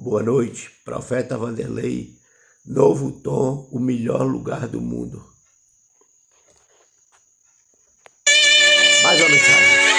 Boa noite, Profeta Vanderlei, Novo Tom, o melhor lugar do mundo. Mais uma mensagem.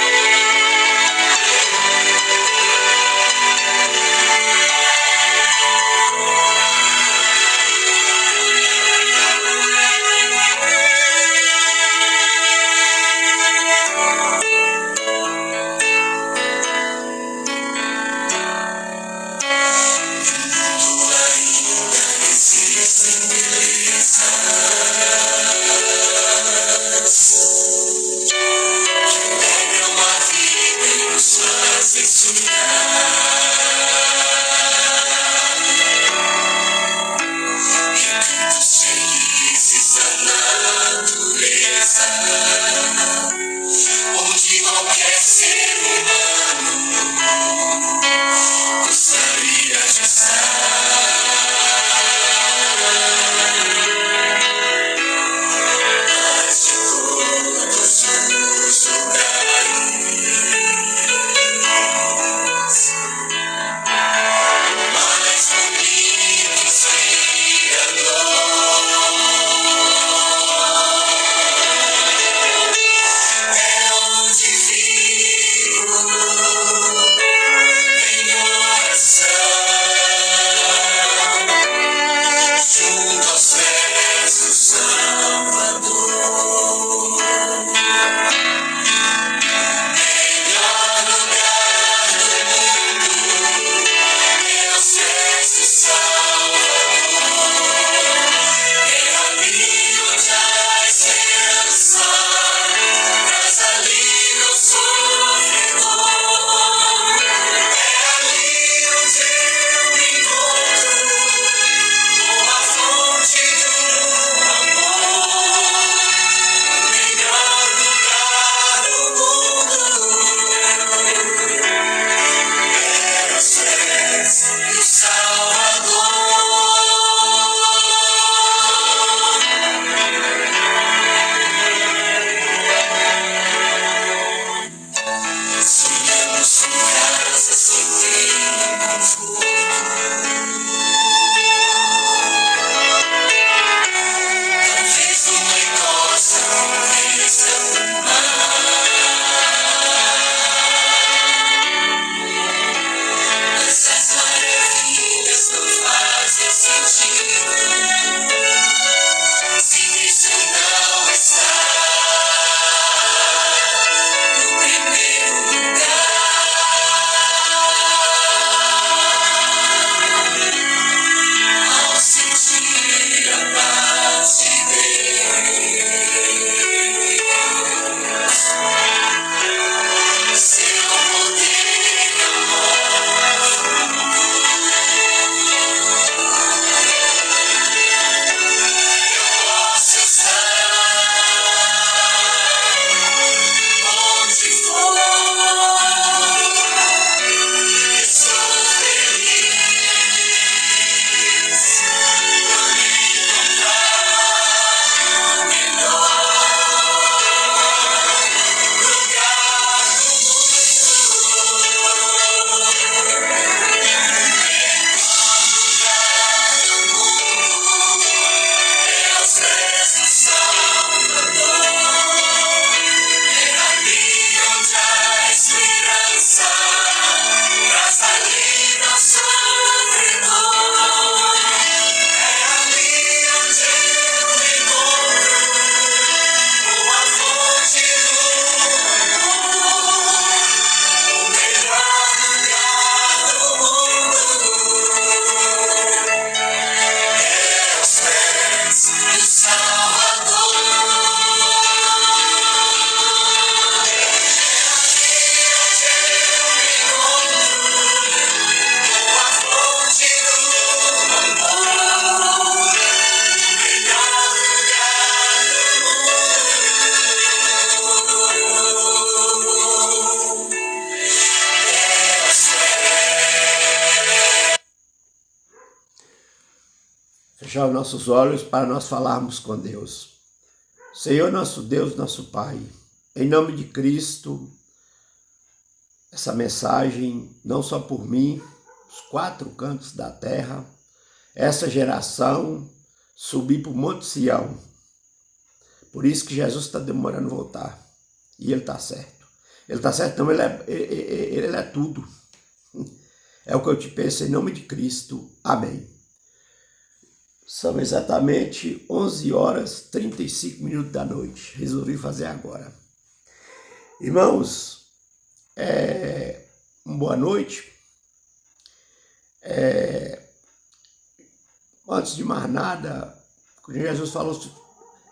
Fechar os nossos olhos para nós falarmos com Deus. Senhor nosso Deus, nosso Pai, em nome de Cristo, essa mensagem, não só por mim, os 4 cantos da terra, essa geração subir para o Monte Sião. Por isso que Jesus está demorando a voltar. E ele está certo. Ele está certo, não, ele é tudo. É o que eu te peço em nome de Cristo. Amém. São exatamente 11 horas 35 minutos da noite. Resolvi fazer agora. Irmãos, boa noite. Antes de mais nada, quando Jesus falou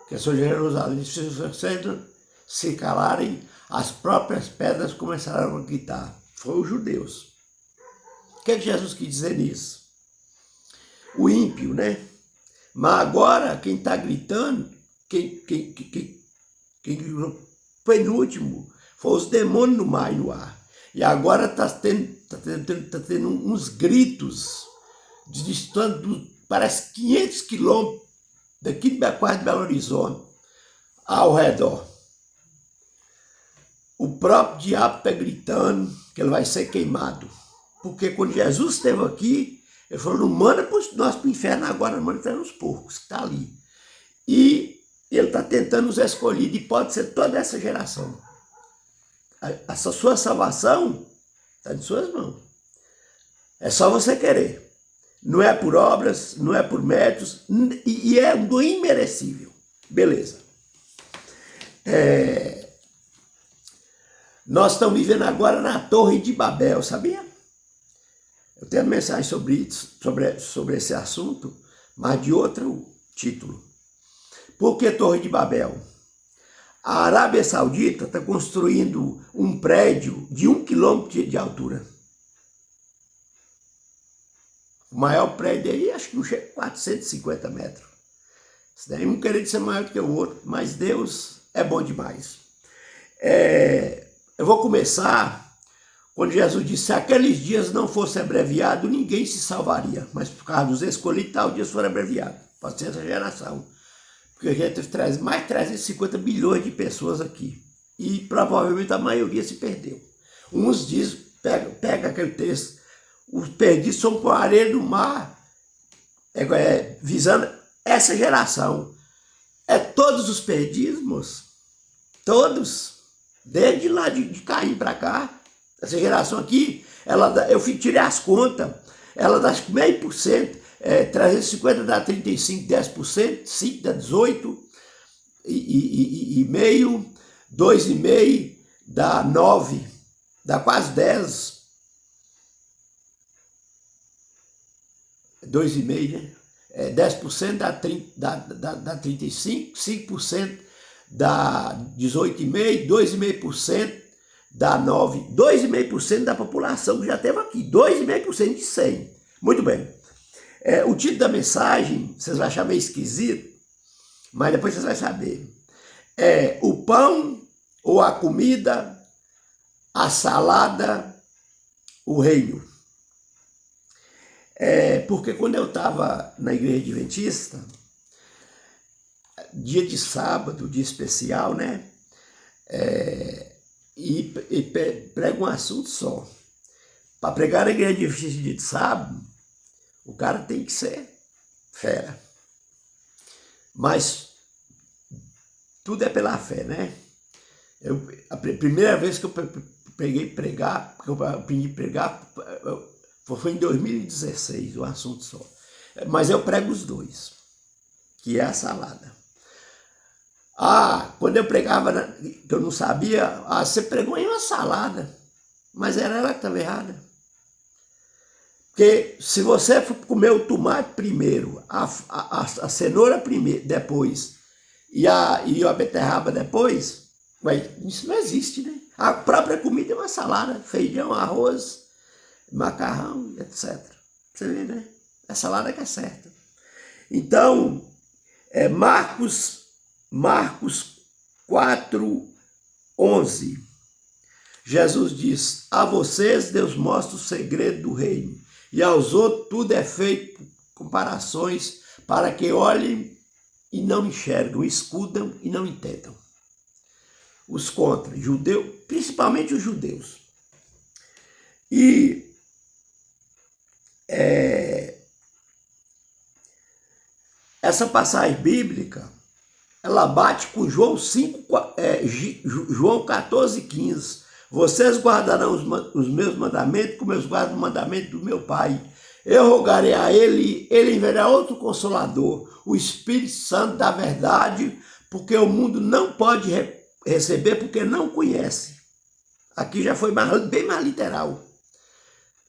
que a sua Jerusalém, se vocês se calarem, as próprias pedras começaram a gritar. Foi os judeus. O que Jesus quis dizer nisso? O ímpio, né? Mas agora, quem está gritando, quem penúltimo, foi os demônios no mar e no ar. E agora está tendo uns gritos de distante, parece 500 quilômetros daqui de quase de Belo Horizonte, ao redor. O próprio diabo está gritando que ele vai ser queimado. Porque quando Jesus esteve aqui, ele falou, não manda nós para o inferno agora, não manda nos porcos, que está ali. E ele está tentando os escolhidos, e pode ser toda essa geração. Essa sua salvação está em suas mãos. É só você querer. Não é por obras, não é por méritos, e é do imerecível. Beleza. Nós estamos vivendo agora na Torre de Babel, sabia? Eu tenho uma mensagem sobre esse assunto, mas de outro título. Por que Torre de Babel? A Arábia Saudita está construindo um prédio de 1 quilômetro de altura. O maior prédio aí, acho que não chega a 450 metros. Isso daí um querendo ser maior do que o outro, mas Deus é bom demais. Eu vou começar quando Jesus disse, se aqueles dias não fossem abreviados, ninguém se salvaria. Mas por causa dos escolhidos, tal dias foram abreviados. Pode ser essa geração. Porque a gente teve mais de 350 bilhões de pessoas aqui. E provavelmente a maioria se perdeu. Uns dizem, pega aquele texto, os perdidos são com a areia do mar, visando essa geração. Todos os perdidos, moço. Todos. Desde lá de Caim para cá. Essa geração aqui, eu tirei as contas, ela dá 0,5%, 350 dá 35, 10%, 5 dá 18, e meio, 2,5 dá 9, dá quase 10. 2,5, né? 10% dá 35, 5% dá 18,5, 2,5% dá 9, 2,5% da população que já esteve aqui, 2,5% de 100. Muito bem. O título da mensagem, vocês vão achar meio esquisito, mas depois vocês vão saber. O pão ou a comida, a salada, o reino. Porque quando eu estava na igreja adventista, dia de sábado, dia especial, né? E prega um assunto só. Para pregar na igreja adventista dia de sábado, o cara tem que ser fera. Mas tudo é pela fé, né? A primeira vez que eu peguei pregar, que eu aprendi a pregar, foi em 2016, o assunto só. Mas eu prego os dois, que é a salada. Quando eu pregava, que eu não sabia, você pregou em uma salada, mas era ela que estava errada. Porque se você for comer o tomate primeiro, a cenoura primeiro, depois, e a beterraba depois, isso não existe, né? A própria comida é uma salada, feijão, arroz, macarrão, etc. Você vê, né? É a salada que é certa. Então, Marcos 4:11. Jesus diz, a vocês Deus mostra o segredo do reino, e aos outros tudo é feito comparações para que olhem e não enxergam, escutam e não entendam. Os contra, judeus, principalmente os judeus. E Essa passagem bíblica, ela bate com João 5, João 14,15. Vocês guardarão os meus mandamentos, como eu guardo o mandamento do meu Pai. Eu rogarei a ele enviará outro Consolador, o Espírito Santo da verdade, porque o mundo não pode receber, porque não conhece. Aqui já foi bem mais literal.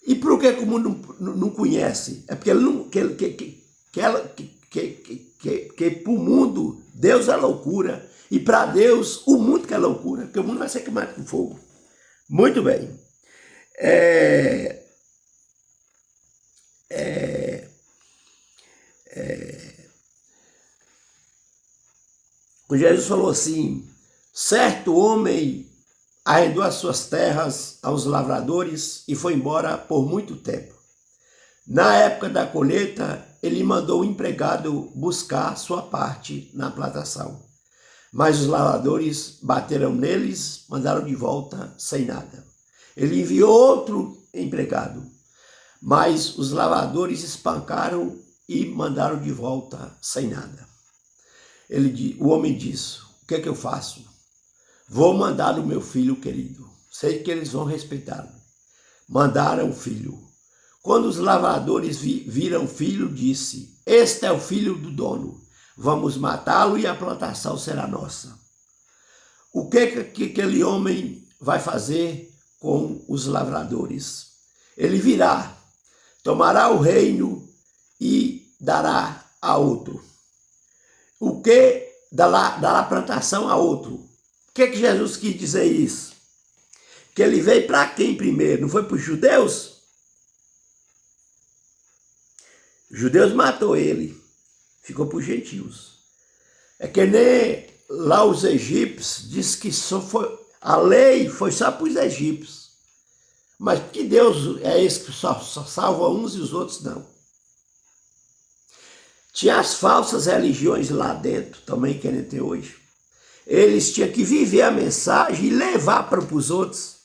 E por que o mundo não conhece? É porque ele não, que para o mundo Deus é loucura, e para Deus o mundo que é loucura, porque o mundo vai ser queimado com fogo. Muito bem. Jesus falou assim: certo homem arrendou as suas terras aos lavradores e foi embora por muito tempo. Na época da colheita, ele mandou o empregado buscar sua parte na plantação. Mas os lavradores bateram neles, mandaram de volta sem nada. Ele enviou outro empregado, mas os lavradores espancaram e mandaram de volta sem nada. O homem disse: o que é que eu faço? Vou mandar o meu filho querido. Sei que eles vão respeitá-lo. Mandaram o filho. Quando os lavradores viram o filho, disse: este é o filho do dono. Vamos matá-lo e a plantação será nossa. O que aquele homem vai fazer com os lavradores? Ele virá, tomará o reino e dará a outro. O que dará plantação a outro? O que Jesus quis dizer isso? Que ele veio para quem primeiro? Não foi para os judeus? Os judeus matou ele, ficou para os gentios. É que nem lá os egípcios, diz que a lei foi só para os egípcios. Mas que Deus é esse que só salva uns e os outros não? Tinha as falsas religiões lá dentro, também que nem tem hoje. Eles tinham que viver a mensagem e levar para os outros.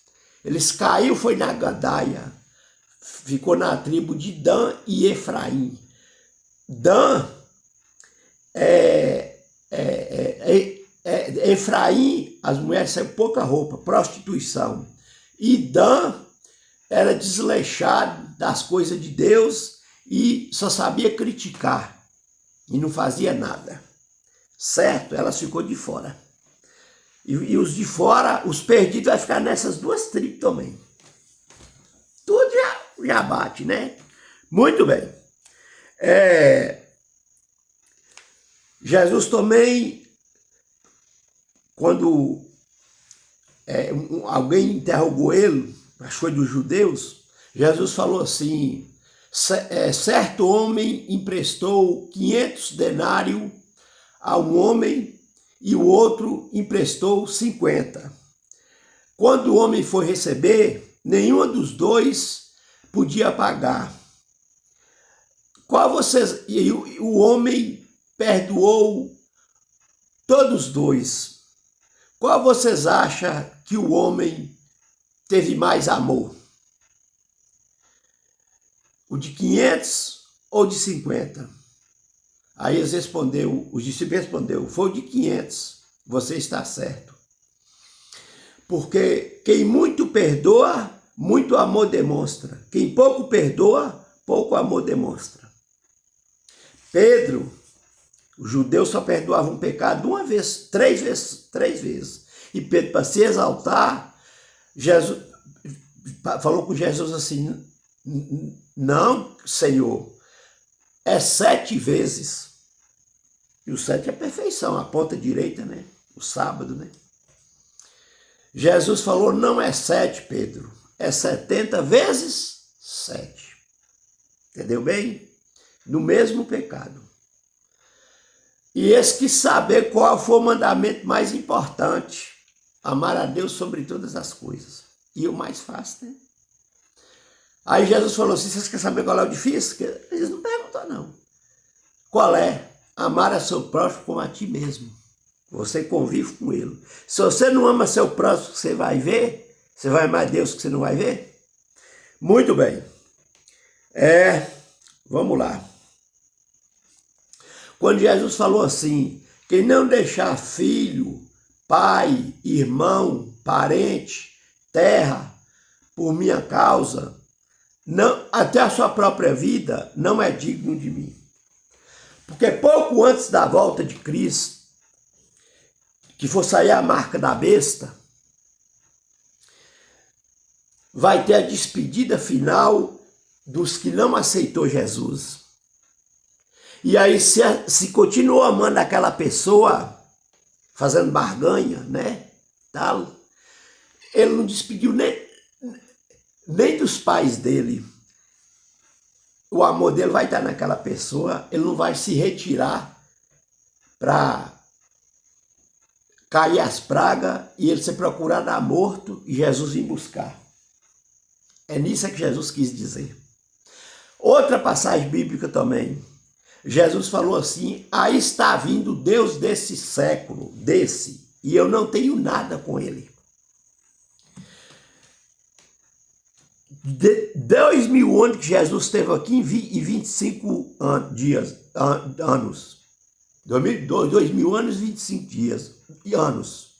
Eles caíram, foi na gandaia. Ficou na tribo de Dan e Efraim. Dan Efraim, as mulheres saíram pouca roupa, prostituição. E Dan era desleixado das coisas de Deus e só sabia criticar. E não fazia nada. Certo? Elas ficou de fora. E os de fora, os perdidos, vai ficar nessas duas tribos também. Tudo já bate, né? Muito bem. Jesus também, quando alguém interrogou ele, acho que foi dos judeus, Jesus falou assim: certo homem emprestou 500 denários a um homem e o outro emprestou 50. Quando o homem foi receber, nenhum dos dois podia pagar. E o homem perdoou todos os dois. Qual vocês acham que o homem teve mais amor? O de 500 ou de 50? Aí os discípulos responderam: foi o de 500, você está certo. Porque quem muito perdoa, muito amor demonstra. Quem pouco perdoa, pouco amor demonstra. Pedro, o judeu só perdoava um pecado uma vez, três vezes. E Pedro, para se exaltar, Jesus falou com Jesus assim: não, Senhor, é 7 vezes. E o 7 é perfeição, a ponta direita, né? O sábado, né? Jesus falou: não é 7, Pedro, é 70 vezes 7. Entendeu bem? No mesmo pecado. E esse que saber qual foi o mandamento mais importante: amar a Deus sobre todas as coisas. E o mais fácil, né? Aí Jesus falou assim: vocês querem saber qual é o difícil? Eles não perguntam, não. Qual é? Amar a seu próximo como a ti mesmo. Você convive com ele. Se você não ama seu próximo que você vai ver, você vai amar Deus que você não vai ver? Muito bem. Vamos lá. Quando Jesus falou assim, quem não deixar filho, pai, irmão, parente, terra, por minha causa, não, até a sua própria vida, não é digno de mim. Porque pouco antes da volta de Cristo, que for sair a marca da besta, vai ter a despedida final dos que não aceitou Jesus. E aí, se continuou amando aquela pessoa, fazendo barganha, né? Tal, ele não despediu nem dos pais dele. O amor dele vai estar naquela pessoa, ele não vai se retirar para cair as pragas e ele ser procurado morto e Jesus vir buscar. É nisso que Jesus quis dizer. Outra passagem bíblica também. Jesus falou assim, aí está vindo o Deus desse século, e eu não tenho nada com ele. 2000 anos que Jesus esteve aqui e 25 anos. 2000 anos e 25 dias e anos.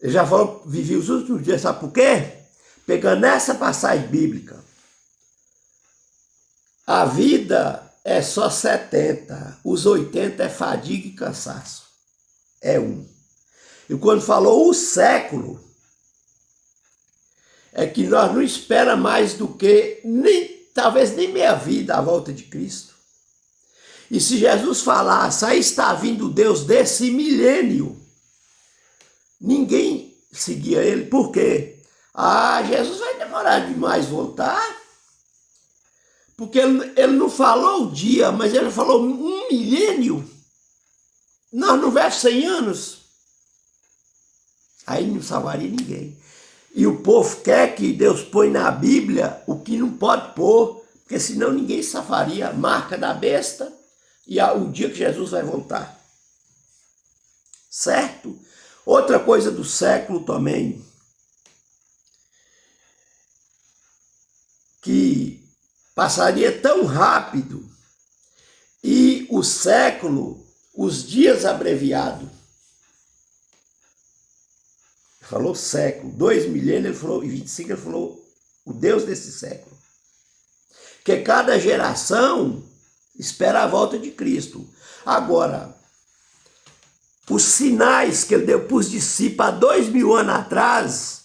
Ele já falou, vivi os últimos dias, sabe por quê? Pegando essa passagem bíblica. A vida é só 70, os 80 é fadiga e cansaço. É um. E quando falou o século, é que nós não esperamos mais do que, talvez nem meia vida à volta de Cristo. E se Jesus falasse, aí está vindo Deus desse milênio, ninguém seguia ele. Por quê? Jesus vai demorar demais voltar. Porque ele não falou o dia, mas ele falou 1 milênio. Nós não vemos 100 anos. Aí não salvaria ninguém. E o povo quer que Deus põe na Bíblia o que não pode pôr, porque senão ninguém salvaria a marca da besta e o dia que Jesus vai voltar. Certo? Outra coisa do século também, que passaria tão rápido e o século, os dias abreviados. Ele falou século, 2 milênios, ele falou, e 25 ele falou o Deus desse século. Que cada geração espera a volta de Cristo. Agora, os sinais que ele deu para os discípulos há 2000 anos atrás,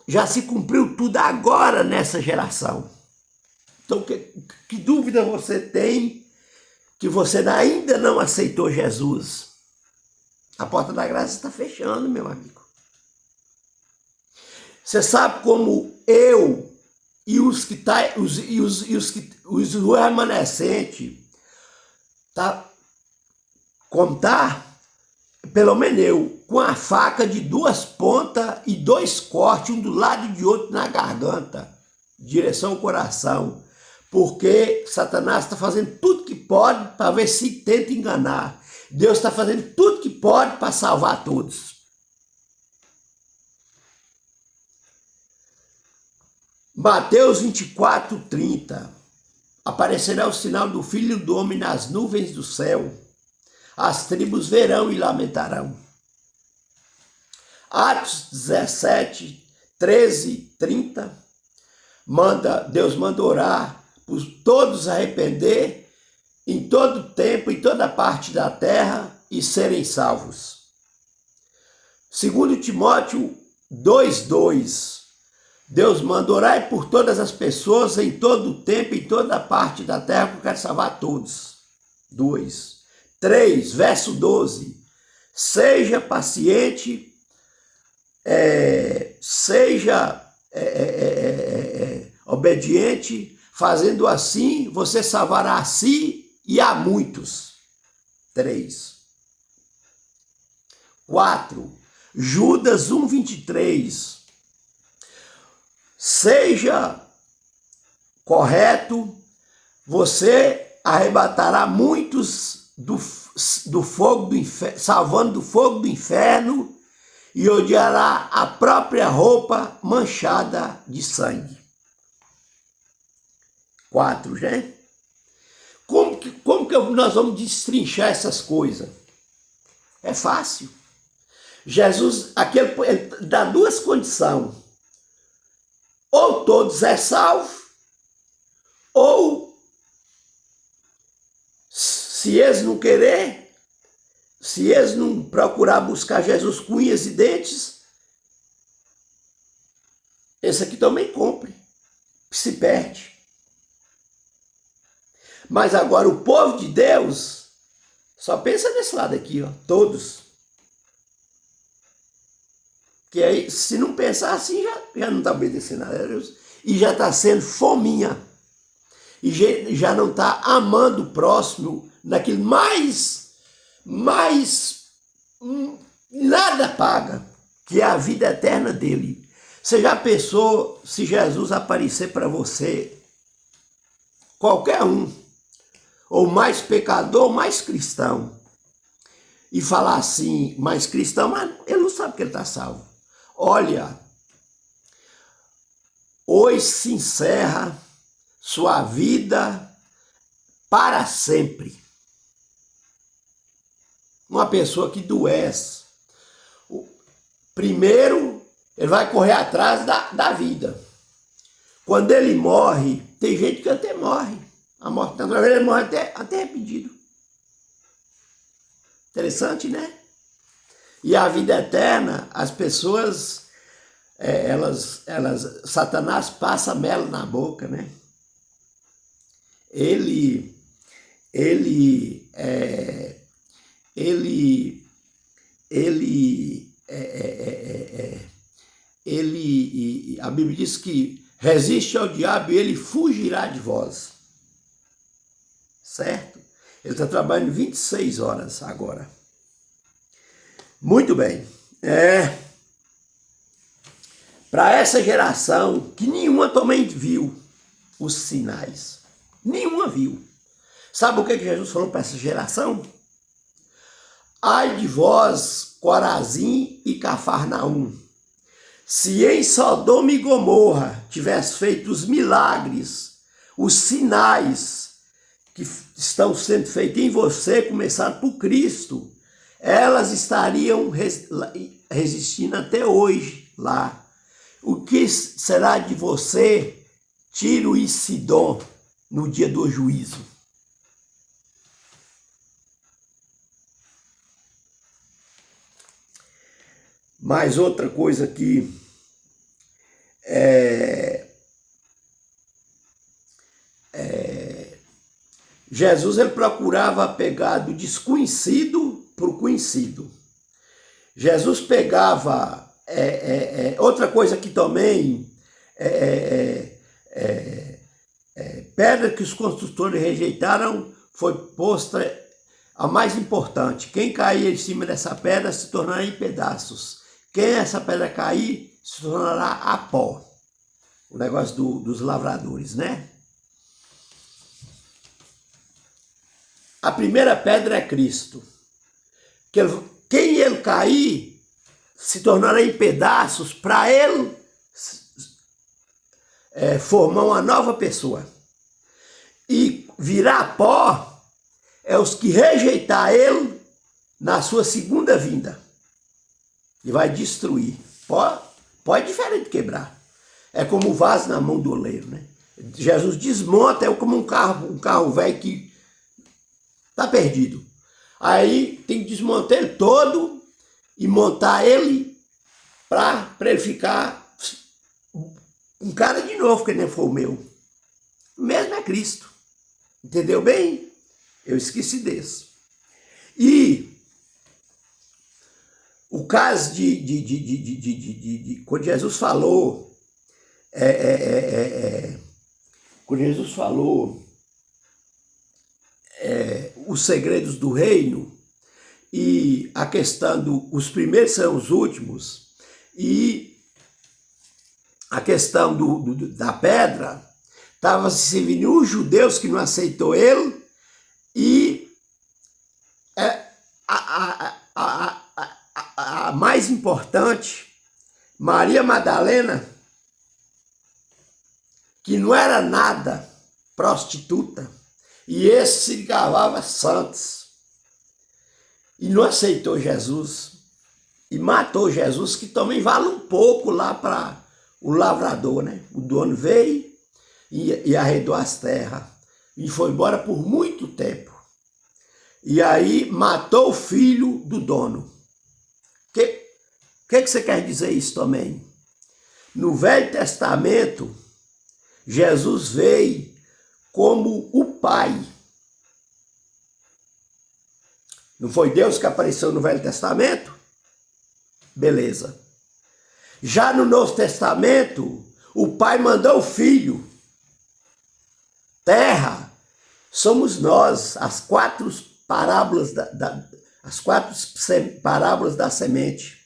já se cumpriu tudo agora nessa geração. Então, que dúvida você tem que você ainda não aceitou Jesus? A porta da graça está fechando, meu amigo. Você sabe como eu e os remanescentes pelo menos eu, com a faca de 2 pontas e 2 cortes, um do lado e de outro na garganta, direção ao coração. Porque Satanás está fazendo tudo que pode para ver se tenta enganar. Deus está fazendo tudo que pode para salvar todos. Mateus 24, 30. Aparecerá o sinal do Filho do Homem nas nuvens do céu. As tribos verão e lamentarão. Atos 17, 13, 30. Deus manda orar por todos arrepender em todo tempo, em toda parte da terra e serem salvos. 2 Timóteo 2:2. Deus manda orar por todas as pessoas em todo tempo, em toda parte da terra, que eu quero salvar todos. 2. 3, verso 12. Seja paciente, seja obediente. Fazendo assim, você salvará a si e a muitos. 3. 4. Judas 1:23. Seja correto, você arrebatará muitos do fogo do inferno, salvando do fogo do inferno, e odiará a própria roupa manchada de sangue. 4, né? Como que nós vamos destrinchar essas coisas? É fácil. Jesus, ele dá duas condições. Ou todos é salvo, ou se eles não querer, se eles não procurar buscar Jesus com unhas e dentes, esse aqui também cumpre, se perde. Mas agora o povo de Deus só pensa nesse lado aqui, ó, todos. Que aí, se não pensar assim, já não está obedecendo a Deus e já está sendo fominha. E já não está amando o próximo naquilo nada paga, que é a vida eterna dele. Você já pensou se Jesus aparecer para você, qualquer um, ou mais pecador ou mais cristão, e falar assim, mais cristão, mas ele não sabe que ele está salvo. Olha, hoje se encerra sua vida para sempre. Uma pessoa que adoece, primeiro ele vai correr atrás da vida. Quando ele morre, tem gente que até morre. A morte natural, ele morre até arrependido. Interessante, né? E a vida eterna, as pessoas, Satanás passa mel na boca, né? A Bíblia diz que resiste ao diabo e ele fugirá de vós. Certo? Ele está trabalhando 26 horas agora. Muito bem. Para essa geração que nenhuma também viu os sinais. Nenhuma viu. Sabe o que Jesus falou para essa geração? Ai de vós, Corazim e Cafarnaum, se em Sodoma e Gomorra tivesse feito os milagres, os sinais que estão sendo feitos em você, começando por Cristo, elas estariam resistindo até hoje lá. O que será de você, Tiro e Sidom, no dia do juízo? Mais outra coisa aqui, Jesus ele procurava pegar do desconhecido para o conhecido. Jesus pegava, outra coisa que também, pedra que os construtores rejeitaram foi posta a mais importante. Quem cair em cima dessa pedra se tornará em pedaços. Quem essa pedra cair se tornará a pó. O negócio dos lavradores, né? A primeira pedra é Cristo. Quem ele cair se tornará em pedaços para ele formar uma nova pessoa. E virar pó é os que rejeitar ele na sua segunda vinda. E vai destruir. Pó é diferente de quebrar. É como o vaso na mão do oleiro, né? Jesus desmonta, é como um carro velho que está perdido. Aí tem que desmontar ele todo e montar ele para ele ficar um cara de novo, que nem foi o meu. O mesmo é Cristo. Entendeu bem? Eu esqueci desse. E o caso quando Jesus falou, os segredos do reino, e a questão os primeiros são os últimos, e a questão da pedra, estava se servindo os judeus que não aceitou ele, e a mais importante, Maria Madalena, que não era nada, prostituta. E esse se gabava santos. E não aceitou Jesus. E matou Jesus, que também vale um pouco lá para o lavrador, né? O dono veio e arredou as terras. E foi embora por muito tempo. E aí matou o filho do dono. Que você quer dizer isso também? No Velho Testamento, Jesus veio como o Pai. Não foi Deus que apareceu no Velho Testamento? Beleza. Já no Novo Testamento, o Pai mandou o Filho. Terra, somos nós, as quatro parábolas da semente.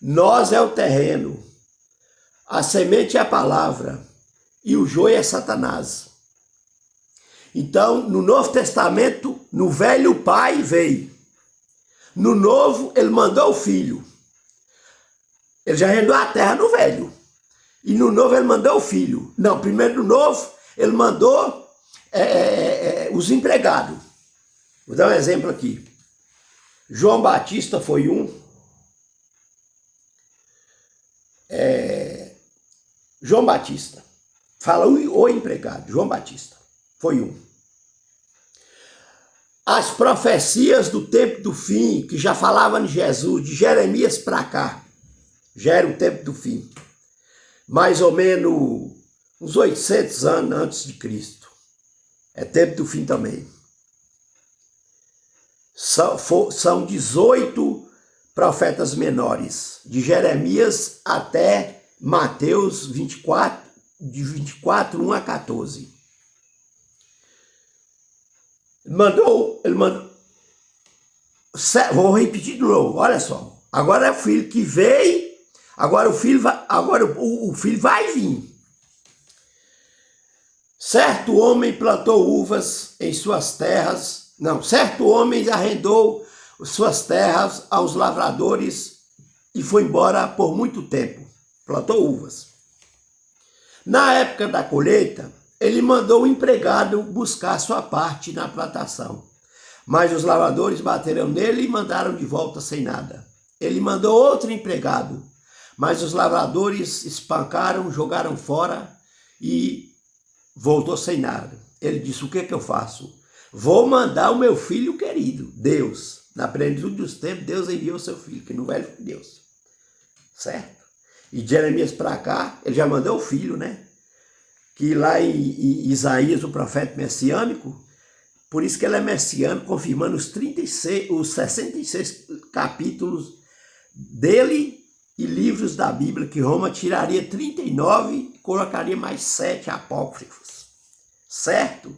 Nós é o terreno, a semente é a palavra e o joio é Satanás. Então, no Novo Testamento, no Velho o Pai veio. No Novo, ele mandou o Filho. Ele já rendeu a terra no Velho. E no Novo, ele mandou o Filho. Não, primeiro no Novo, ele mandou os empregados. Vou dar um exemplo aqui. João Batista foi um. João Batista. Fala o empregado. João Batista. Foi um. As profecias do tempo do fim, que já falavam de Jesus, de Jeremias para cá, já era o tempo do fim. Mais ou menos uns 800 anos antes de Cristo. É tempo do fim também. São 18 profetas menores, de Jeremias até Mateus 24, de 24, 1 a 14. Ele mandou, vou repetir de novo, olha só. Agora é o filho que veio, agora o filho vai vir. Certo homem plantou uvas em suas terras, certo homem arrendou suas terras aos lavradores e foi embora por muito tempo. Plantou uvas. Na época da colheita, ele mandou o empregado buscar sua parte na plantação. Mas os lavradores bateram nele e mandaram de volta sem nada. Ele mandou outro empregado, mas os lavradores espancaram, jogaram fora e voltou sem nada. Ele disse, o que eu faço? Vou mandar o meu filho querido, Deus. Na plenitude dos tempos, Deus enviou seu filho, que no velho foi Deus. Certo? E de Jeremias para cá, ele já mandou o filho, né? Que lá em Isaías, o profeta messiânico, por isso que ele é messiânico, confirmando os 66 capítulos dele e livros da Bíblia, que Roma tiraria 39 e colocaria mais 7 apócrifos. Certo?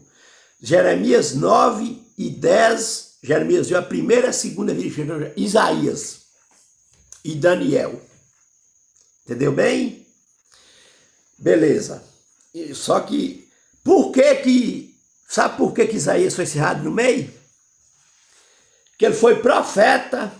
Jeremias 9 e 10, Jeremias viu a primeira e a segunda vinda de Isaías e Daniel. Entendeu bem? Beleza. Só que, sabe por que Isaías foi cerrado no meio? Que ele foi profeta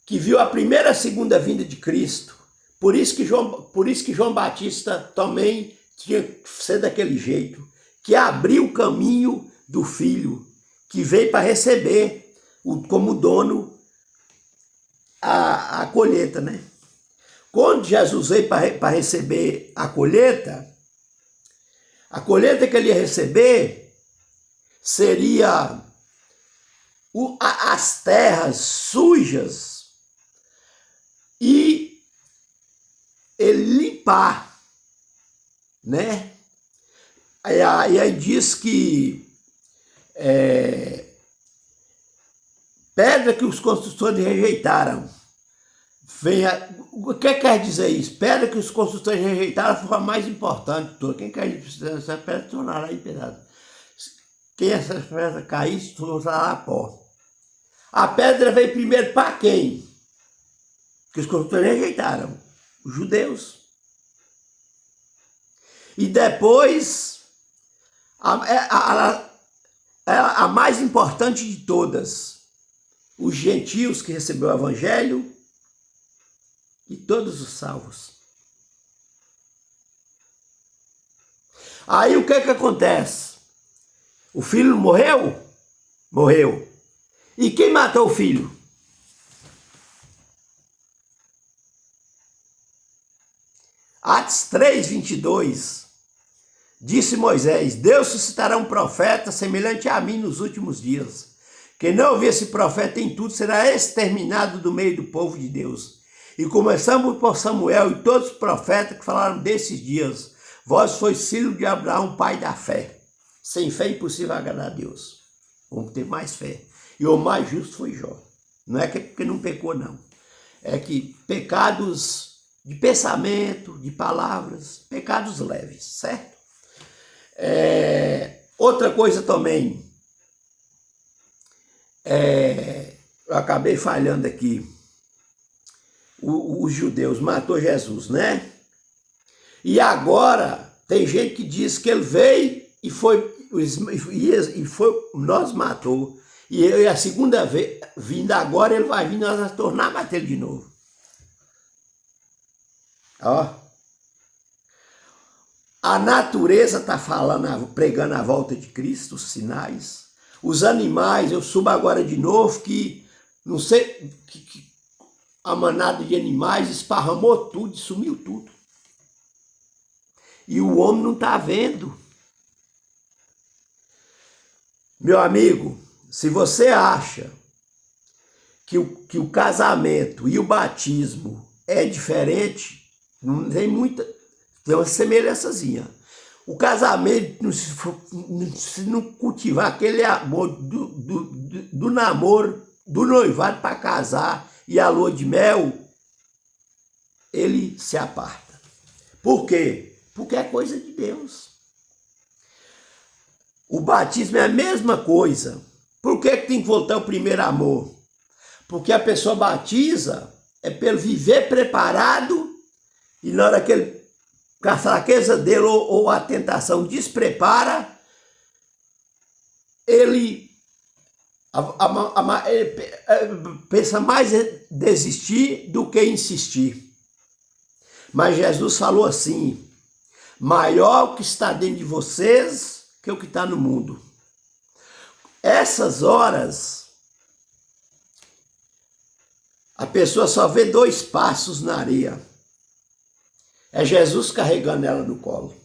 que viu a primeira e a segunda vinda de Cristo. Por isso que João Batista também tinha que ser daquele jeito, que abriu o caminho do Filho, que veio para receber como dono a colheita, né? Quando Jesus veio para receber a colheita que ele ia receber seria as terras sujas e ele limpar, né? Aí diz que pedra que os construtores rejeitaram. O que quer dizer isso? Pedra que os construtores rejeitaram foi a mais importante de todas. Quem quer essa pedra tornará em pedaços. Quem essa pedra cair, se tornará pó. A pedra veio primeiro para quem? Que os construtores rejeitaram. Os judeus. E depois, a mais importante de todas, os gentios que receberam o evangelho e todos os salvos. Aí o que acontece? O filho morreu? Morreu. E quem matou o filho? Atos 3:22, disse Moisés: Deus suscitará um profeta semelhante a mim nos últimos dias. Quem não ouvir esse profeta em tudo será exterminado do meio do povo de Deus. E começamos por Samuel e todos os profetas que falaram desses dias. Vós sois filho de Abraão, pai da fé. Sem fé é impossível agradar a Deus. Vamos ter mais fé. E o mais justo foi Jó. Não é que porque não pecou, não. É que pecados de pensamento, de palavras, pecados leves, certo? Outra coisa também, eu acabei falhando aqui, os judeus matou Jesus, né? E agora tem gente que diz que ele veio e nós matou. E a segunda vez, vindo agora, ele vai vir, nós vamos tornar a bater ele de novo. Ó. A natureza está falando, pregando a volta de Cristo, os sinais. Os animais, eu subo agora de novo, que não sei, que a manada de animais esparramou tudo, sumiu tudo. E o homem não está vendo. Meu amigo, se você acha que o casamento e o batismo é diferente, não tem muita, tem uma semelhançazinha. O casamento, se não cultivar aquele amor do namoro, do noivado para casar e a lua de mel, ele se aparta. Por quê? Porque é coisa de Deus. O batismo é a mesma coisa. Por que tem que voltar ao primeiro amor? Porque a pessoa batiza é para ele viver preparado e na hora que ele, com a fraqueza dele ou a tentação desprepara, ele pensa mais em desistir do que insistir. Mas Jesus falou assim: maior o que está dentro de vocês que o que está no mundo. Essas horas, a pessoa só vê 2 passos na areia. É Jesus carregando ela no colo.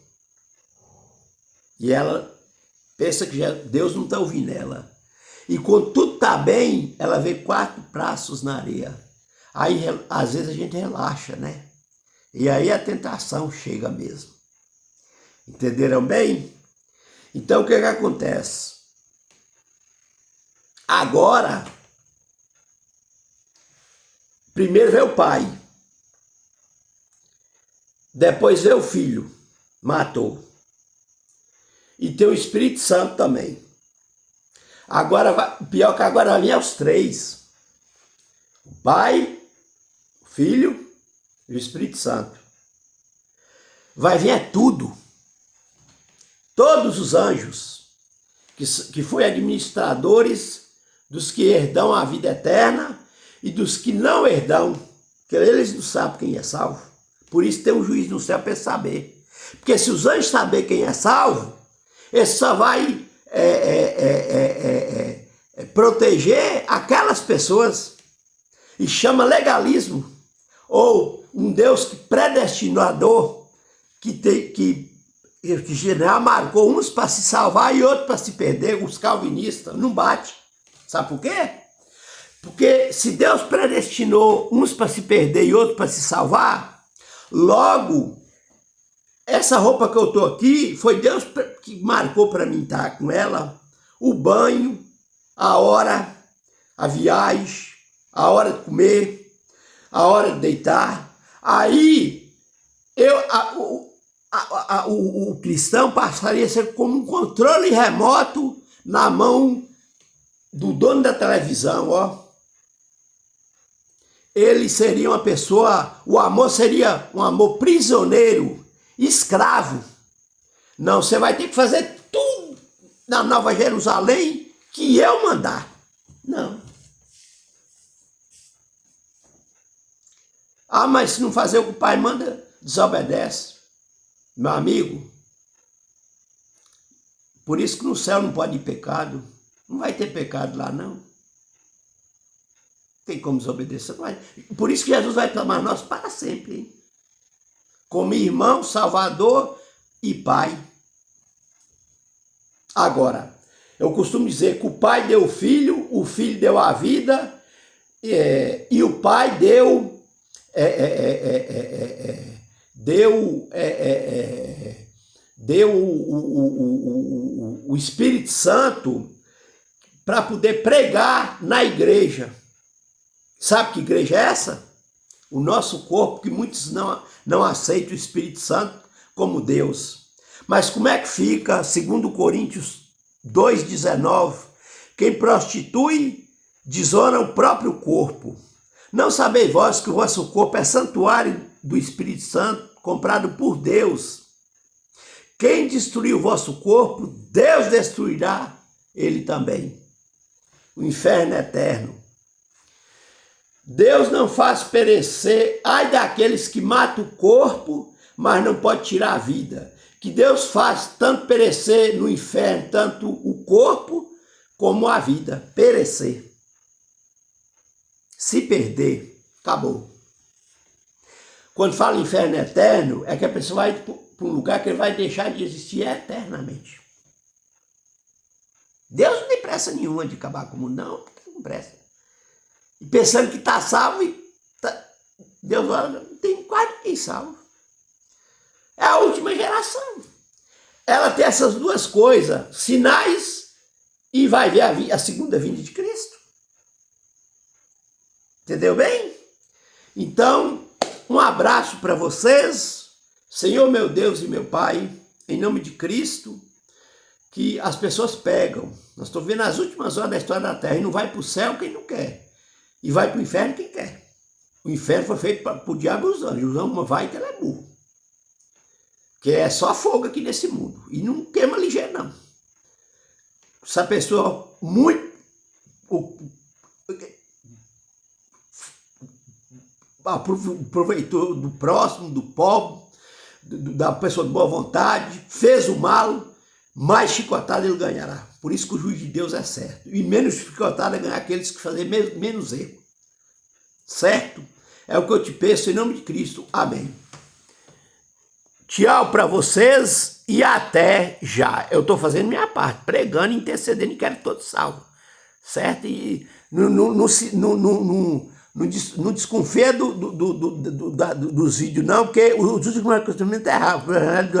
E ela pensa que Deus não está ouvindo ela. E quando tudo está bem, ela vê 4 passos na areia. Aí, às vezes, a gente relaxa, né? E aí a tentação chega mesmo. Entenderam bem? Então, o que acontece? Agora, primeiro veio o pai. Depois veio o filho. Matou. E tem o Espírito Santo também. Agora, pior que agora vai vir aos 3. O Pai, o Filho e o Espírito Santo. Vai vir tudo. Todos os anjos que foram administradores dos que herdam a vida eterna e dos que não herdam, porque eles não sabem quem é salvo. Por isso tem um juiz no céu para saber. Porque se os anjos saberem quem é salvo, ele só vai proteger aquelas pessoas. E chama legalismo. Ou um Deus predestinador que já marcou uns para se salvar e outros para se perder. Os calvinistas não bate. Sabe por quê? Porque se Deus predestinou uns para se perder e outros para se salvar, logo, essa roupa que eu estou aqui, foi Deus que marcou para mim estar com ela. O banho, a hora, a viagem, a hora de comer, a hora de deitar. Aí, o cristão passaria a ser como um controle remoto na mão do dono da televisão, ó. Ele seria uma pessoa, o amor seria um amor prisioneiro, escravo. Não, você vai ter que fazer tudo na Nova Jerusalém que eu mandar. Não. Ah, mas se não fazer o que o pai manda, desobedece. Meu amigo, Por isso que no céu não pode ir pecado. Não vai ter pecado lá, não. Tem como desobedecer. Não vai. Por isso que Jesus vai clamar nós para sempre, hein? Como irmão, Salvador e Pai. Agora, eu costumo dizer que o Pai deu o Filho deu a vida, e o Pai deu o Espírito Santo para poder pregar na igreja. Sabe que igreja é essa? O nosso corpo, que muitos não aceitam o Espírito Santo como Deus. Mas como é que fica, segundo Coríntios 2,19, quem prostitui desonra o próprio corpo. Não sabeis vós que o vosso corpo é santuário do Espírito Santo, comprado por Deus. Quem destruir o vosso corpo, Deus destruirá ele também. O inferno é eterno. Deus não faz perecer, ai daqueles que matam o corpo, mas não pode tirar a vida. Que Deus faz tanto perecer no inferno, tanto o corpo como a vida, perecer. Se perder, acabou. Quando fala inferno eterno, é que a pessoa vai para um lugar que ele vai deixar de existir eternamente. Deus não tem pressa nenhuma de acabar com o mundo, não tem pressa. E pensando que está salvo, Deus olha, não tem quase ninguém salvo. É a última geração. Ela tem essas duas coisas, sinais, e vai ver a segunda vinda de Cristo. Entendeu bem? Então, um abraço para vocês. Senhor meu Deus e meu Pai, em nome de Cristo, que as pessoas pegam. Nós estamos vendo as últimas horas da história da Terra, e não vai para o céu quem não quer. E vai para o inferno quem quer. O inferno foi feito para o diabo e os anjos. Uma vai que ela é burro. Que é só fogo aqui nesse mundo. E não queima ligeiro, não. Essa pessoa muito aproveitou do próximo, do pobre, da pessoa de boa vontade, fez o mal, mais chicotada ele ganhará. Por isso que o juízo de Deus é certo. E menos chicotada é ganhar aqueles que fazem menos erro. Certo? É o que eu te peço em nome de Cristo. Amém. Tchau para vocês e até já. Eu estou fazendo minha parte, pregando, intercedendo e quero todos salvos. Certo? E não desconfia dos vídeos não, porque os últimos acontecimentos é errado.